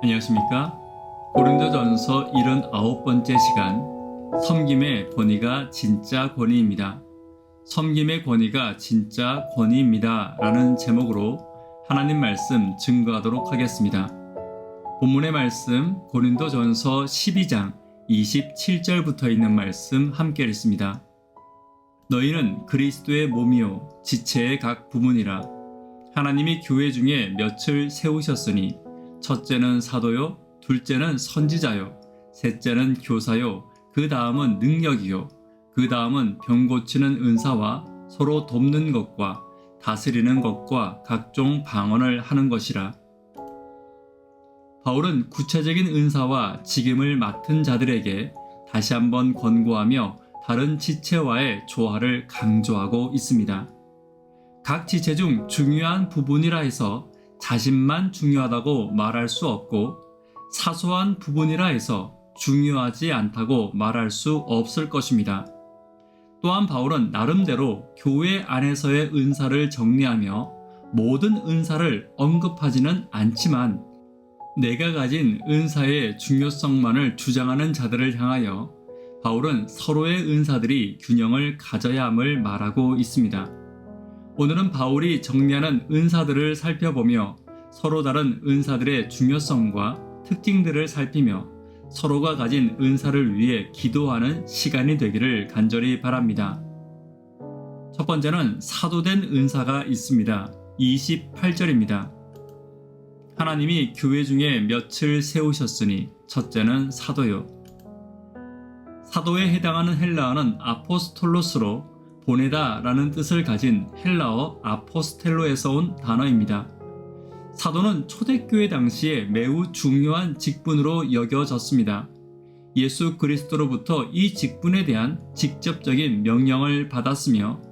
안녕하십니까? 고린도전서 79번째 시간, 섬김의 권위가 진짜 권위입니다. 섬김의 권위가 진짜 권위입니다 라는 제목으로 하나님 말씀 증거하도록 하겠습니다. 본문의 말씀 고린도전서 12장 27절부터 있는 말씀 함께 읽습니다. 너희는 그리스도의 몸이요 지체의 각 부분이라. 하나님이 교회 중에 몇을 세우셨으니 첫째는 사도요, 둘째는 선지자요, 셋째는 교사요, 그 다음은 능력이요, 그 다음은 병 고치는 은사와 서로 돕는 것과 다스리는 것과 각종 방언을 하는 것이라. 바울은 구체적인 은사와 직임을 맡은 자들에게 다시 한번 권고하며 다른 지체와의 조화를 강조하고 있습니다. 각 지체 중 중요한 부분이라 해서 자신만 중요하다고 말할 수 없고 사소한 부분이라 해서 중요하지 않다고 말할 수 없을 것입니다. 또한 바울은 나름대로 교회 안에서의 은사를 정리하며 모든 은사를 언급하지는 않지만 내가 가진 은사의 중요성만을 주장하는 자들을 향하여 바울은 서로의 은사들이 균형을 가져야 함을 말하고 있습니다. 오늘은 바울이 정리하는 은사들을 살펴보며 서로 다른 은사들의 중요성과 특징들을 살피며 서로가 가진 은사를 위해 기도하는 시간이 되기를 간절히 바랍니다. 첫 번째는 사도된 은사가 있습니다. 28절입니다. 하나님이 교회 중에 몇을 세우셨으니 첫째는 사도요. 사도에 해당하는 헬라어는 아포스톨로스로 보내다 라는 뜻을 가진 헬라어 아포스텔로에서 온 단어입니다. 사도는 초대교회 당시에 매우 중요한 직분으로 여겨졌습니다. 예수 그리스도로부터 이 직분에 대한 직접적인 명령을 받았으며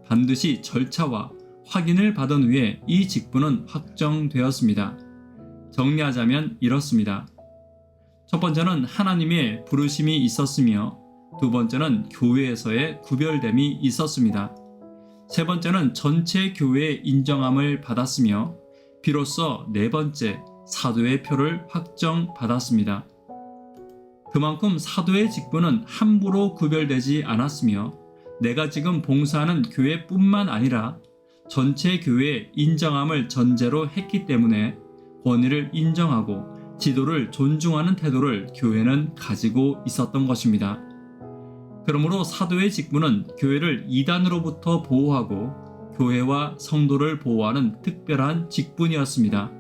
반드시 절차와 확인을 받은 후에 이 직분은 확정되었습니다. 정리하자면 이렇습니다. 첫 번째는 하나님의 부르심이 있었으며 두 번째는 교회에서의 구별됨이 있었습니다. 세 번째는 전체 교회의 인정함을 받았으며 비로소 네 번째 사도의 표를 확정받았습니다. 그만큼 사도의 직분은 함부로 구별되지 않았으며 내가 지금 봉사하는 교회뿐만 아니라 전체 교회의 인정함을 전제로 했기 때문에 권위를 인정하고 지도를 존중하는 태도를 교회는 가지고 있었던 것입니다. 그러므로 사도의 직분은 교회를 이단으로부터 보호하고 교회와 성도를 보호하는 특별한 직분이었습니다.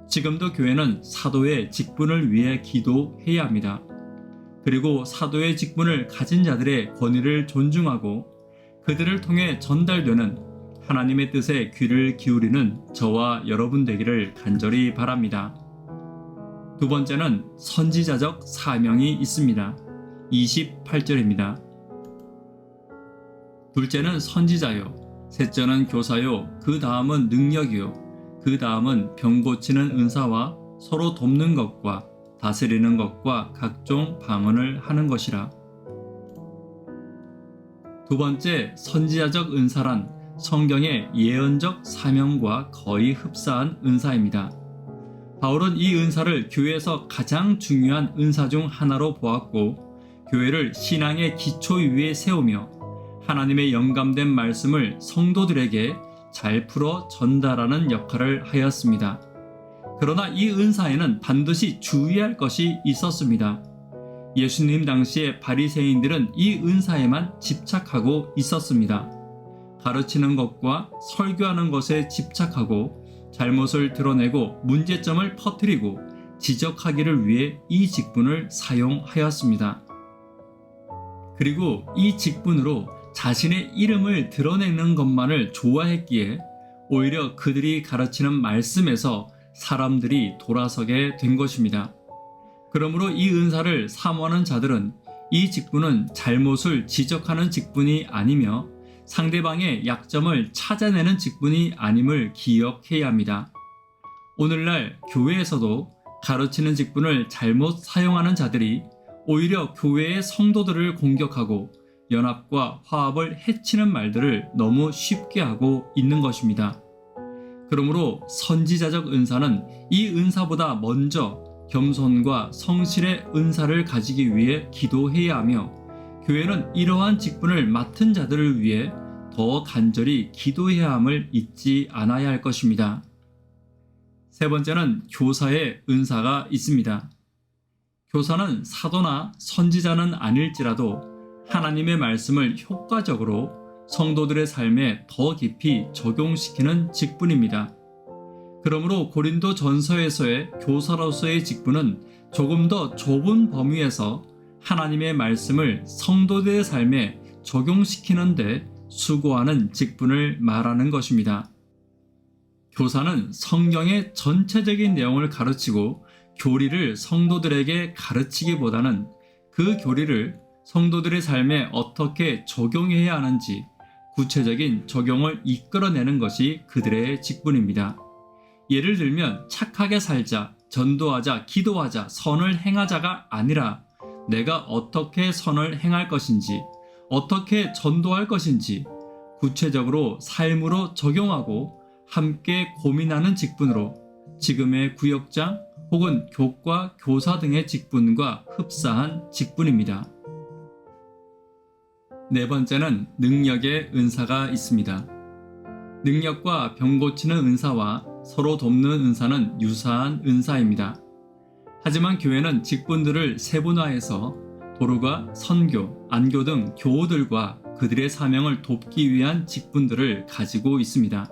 지금도 교회는 사도의 직분을 위해 기도해야 합니다. 그리고 사도의 직분을 가진 자들의 권위를 존중하고 그들을 통해 전달되는 하나님의 뜻에 귀를 기울이는 저와 여러분 되기를 간절히 바랍니다. 두 번째는 선지자적 사명이 있습니다. 28절입니다. 둘째는 선지자요, 셋째는 교사요, 그 다음은 능력이요, 그 다음은 병 고치는 은사와 서로 돕는 것과 다스리는 것과 각종 방언을 하는 것이라. 두 번째, 선지자적 은사란 성경의 예언적 사명과 거의 흡사한 은사입니다. 바울은 이 은사를 교회에서 가장 중요한 은사 중 하나로 보았고 교회를 신앙의 기초 위에 세우며 하나님의 영감된 말씀을 성도들에게 잘 풀어 전달하는 역할을 하였습니다. 그러나 이 은사에는 반드시 주의할 것이 있었습니다. 예수님 당시의 바리새인들은 이 은사에만 집착하고 있었습니다. 가르치는 것과 설교하는 것에 집착하고 잘못을 드러내고 문제점을 퍼뜨리고 지적하기를 위해 이 직분을 사용하였습니다. 그리고 이 직분으로 자신의 이름을 드러내는 것만을 좋아했기에 오히려 그들이 가르치는 말씀에서 사람들이 돌아서게 된 것입니다. 그러므로 이 은사를 사모하는 자들은 이 직분은 잘못을 지적하는 직분이 아니며 상대방의 약점을 찾아내는 직분이 아님을 기억해야 합니다. 오늘날 교회에서도 가르치는 직분을 잘못 사용하는 자들이 오히려 교회의 성도들을 공격하고 연합과 화합을 해치는 말들을 너무 쉽게 하고 있는 것입니다. 그러므로 선지자적 은사는 이 은사보다 먼저 겸손과 성실의 은사를 가지기 위해 기도해야 하며, 교회는 이러한 직분을 맡은 자들을 위해 더 간절히 기도해야 함을 잊지 않아야 할 것입니다. 세 번째는 교사의 은사가 있습니다. 교사는 사도나 선지자는 아닐지라도 하나님의 말씀을 효과적으로 성도들의 삶에 더 깊이 적용시키는 직분입니다. 그러므로 고린도 전서에서의 교사로서의 직분은 조금 더 좁은 범위에서 하나님의 말씀을 성도들의 삶에 적용시키는 데 수고하는 직분을 말하는 것입니다. 교사는 성경의 전체적인 내용을 가르치고 교리를 성도들에게 가르치기보다는 그 교리를 성도들의 삶에 어떻게 적용해야 하는지 구체적인 적용을 이끌어내는 것이 그들의 직분입니다. 예를 들면 착하게 살자, 전도하자, 기도하자, 선을 행하자가 아니라 내가 어떻게 선을 행할 것인지, 어떻게 전도할 것인지 구체적으로 삶으로 적용하고 함께 고민하는 직분으로 지금의 구역장 혹은 교과, 교사 등의 직분과 흡사한 직분입니다. 네 번째는 능력의 은사가 있습니다. 능력과 병 고치는 은사와 서로 돕는 은사는 유사한 은사입니다. 하지만 교회는 직분들을 세분화해서 도루가 선교, 안교 등 교우들과 그들의 사명을 돕기 위한 직분들을 가지고 있습니다.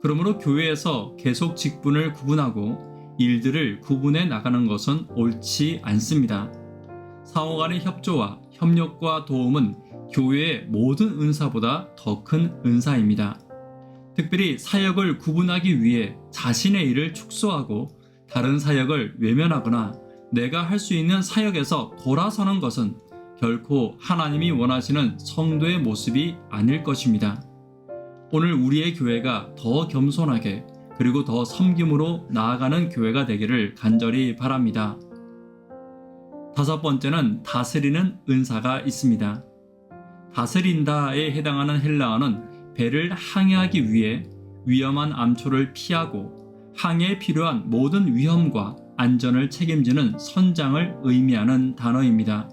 그러므로 교회에서 계속 직분을 구분하고 일들을 구분해 나가는 것은 옳지 않습니다. 상호 간의 협조와 협력과 도움은 교회의 모든 은사보다 더 큰 은사입니다. 특별히 사역을 구분하기 위해 자신의 일을 축소하고 다른 사역을 외면하거나 내가 할 수 있는 사역에서 돌아서는 것은 결코 하나님이 원하시는 성도의 모습이 아닐 것입니다. 오늘 우리의 교회가 더 겸손하게 그리고 더 섬김으로 나아가는 교회가 되기를 간절히 바랍니다. 다섯 번째는 다스리는 은사가 있습니다. 다스린다에 해당하는 헬라어는 배를 항해하기 위해 위험한 암초를 피하고 항해에 필요한 모든 위험과 안전을 책임지는 선장을 의미하는 단어입니다.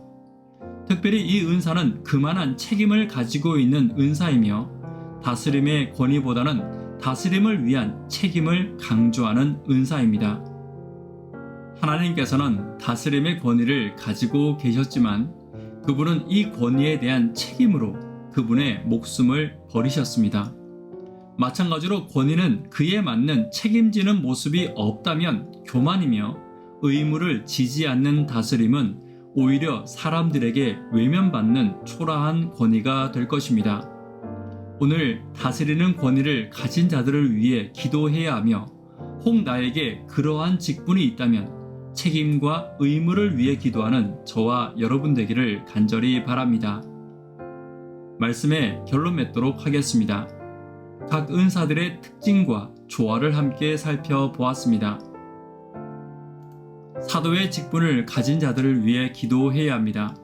특별히 이 은사는 그만한 책임을 가지고 있는 은사이며 다스림의 권위보다는 다스림을 위한 책임을 강조하는 은사입니다. 하나님께서는 다스림의 권위를 가지고 계셨지만 그분은 이 권위에 대한 책임으로 그분의 목숨을 버리셨습니다. 마찬가지로 권위는 그에 맞는 책임지는 모습이 없다면 교만이며 의무를 지지 않는 다스림은 오히려 사람들에게 외면받는 초라한 권위가 될 것입니다. 오늘 다스리는 권위를 가진 자들을 위해 기도해야 하며 혹 나에게 그러한 직분이 있다면 책임과 의무를 위해 기도하는 저와 여러분 되기를 간절히 바랍니다. 말씀에 결론 맺도록 하겠습니다. 각 은사들의 특징과 조화를 함께 살펴보았습니다. 사도의 직분을 가진 자들을 위해 기도해야 합니다.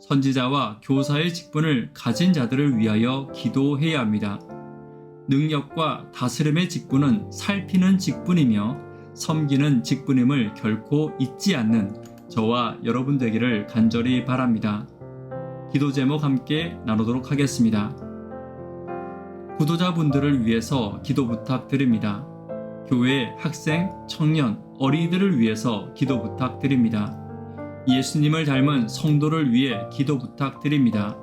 선지자와 교사의 직분을 가진 자들을 위하여 기도해야 합니다. 능력과 다스림의 직분은 살피는 직분이며 섬기는 직분임을 결코 잊지 않는 저와 여러분 되기를 간절히 바랍니다. 기도 제목 함께 나누도록 하겠습니다. 구도자분들을 위해서 기도 부탁드립니다. 교회 학생, 청년, 어린이들을 위해서 기도 부탁드립니다. 예수님을 닮은 성도를 위해 기도 부탁드립니다.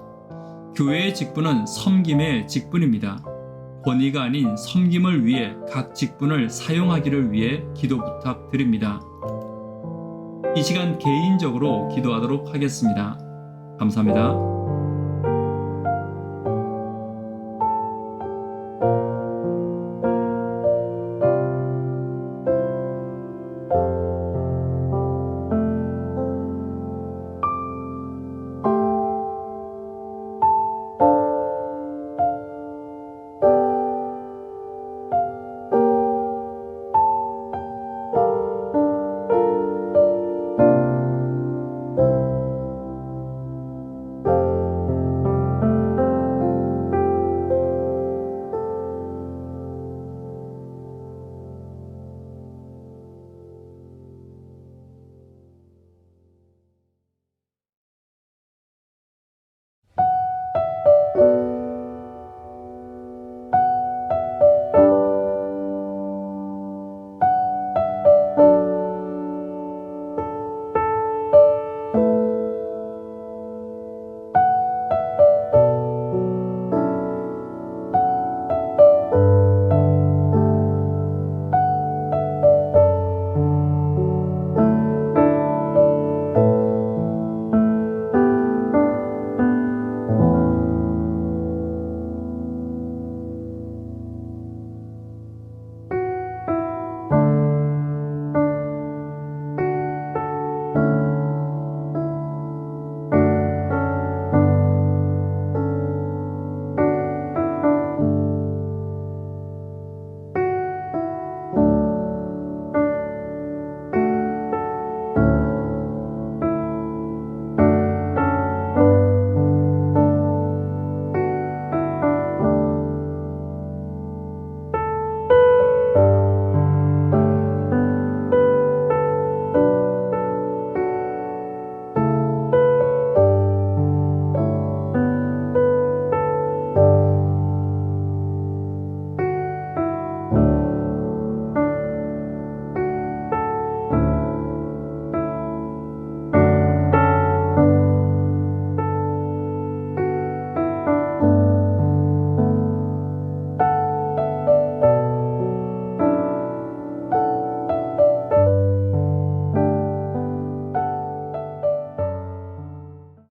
교회의 직분은 섬김의 직분입니다. 권위가 아닌 섬김을 위해 각 직분을 사용하기를 위해 기도 부탁드립니다. 이 시간 개인적으로 기도하도록 하겠습니다. 감사합니다.